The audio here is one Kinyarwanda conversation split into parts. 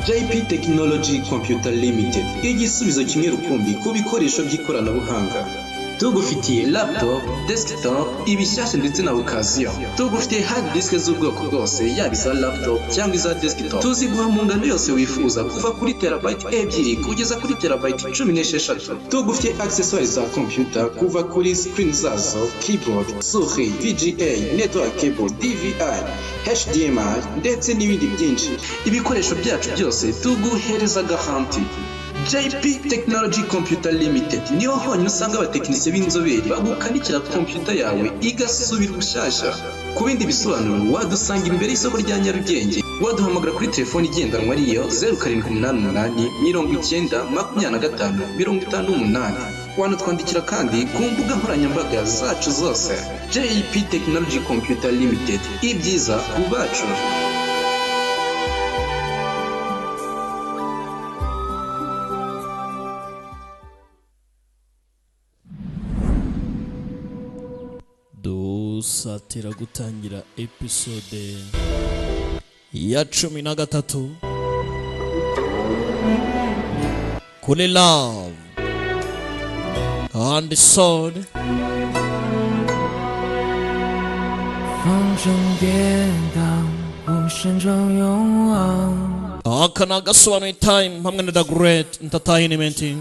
JP Technology Computer Limited, igisubizo kimwe rukumbi ku bikoresho by'ikoranabuhanga. Tugufitiye laptop, desktop, ibishyashya ndetse na occasion. Tugufitiye hard disk z'ubwoko bwose, yaba iza laptop cyangwa iza desktop. Tuziguha mu ngano yose wifuza, kuva kuri terabyte 2 kugeza kuri terabyte 16. Tugufitiye accessoires za computer, kuva kuri screen zazo, keyboard, souris, VGA, network cable, DVI, HDMI ndetse n'ibindi byinshi. Ibikoresho byacu byose tuguhereza garanti. JP Technology Computer Limited niho honyine usanga abatekinisiye b'inzobere bagukanikira computer yawe igasubira ubushyashya. Ku bindi bisobanuro wadusanga imbere y'isoko rya Nyarugenge, waduhamagara kuri telefone igendanwa ariyo 0788 90 25 58. Wanatwandikira kandi ku mbuga nkoranyambaga zacu zose. JP Technology Computer Limited, ibyiza ku bacu. Dusatira gutangira episode ya 13 kuri Love and Sword. 风中跌宕，无声中勇往。 Aka ni Agasobanuye time hamwe na The Great Entertainment.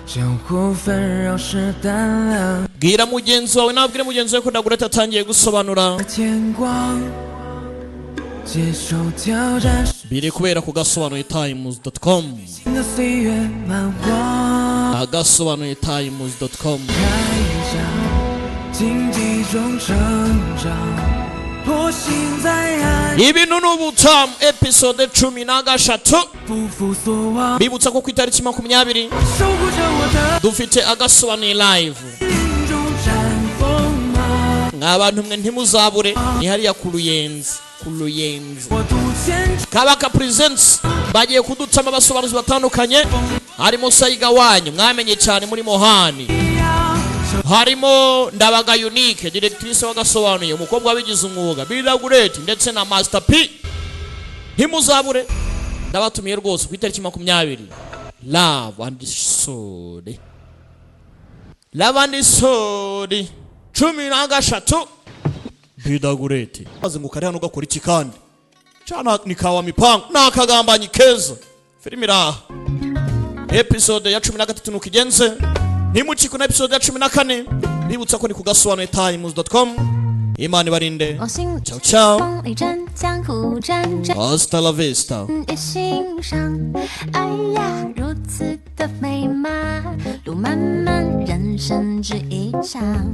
相互纷扰是胆量。 Bwira mugenzi wawe nabwire mugenzi wawe ko The Great atangiye gusobanura. 天光，接受挑战。 Biri kubera ku gasobanuyetimes.com. 新的岁月漫画。 Agasobanuyetimes.com. 看一下，荆棘中成长。 Ibintu n'ubutamu episode 13. Bibutsa ko ku itariki 20 dufite Agasobanuye live. Nk'abantu mwe ntimuzabure, ni hariya ku Ruyenzi. Kabaka Presents bagiye kudutama abasobanuzi batandukanye, harimo Sayiga wanyu mwamenye cyane muri Mohani, harimo Ndabaga Unique directrice w'Agasobanuye, umukobwa wabigize umwuga Biragureti ndetse na Master P. Ntimuzabure, ndabatumiye rwose ku itariki 20. Love and Sword 13 Biragureti azinguka ari hano ugakora iki kandi cyana nikawa mipango nakagambanyi keza filimi raha. Episode ya 13 nukigenze, nimuchiko na episode ya 14. Bibutsa ko ni ku gasobanuyetimes.com. Imana ibarinde. Ciao ciao. Hasta la vista. 哎呀，如此的美满，路漫漫，人生只一场。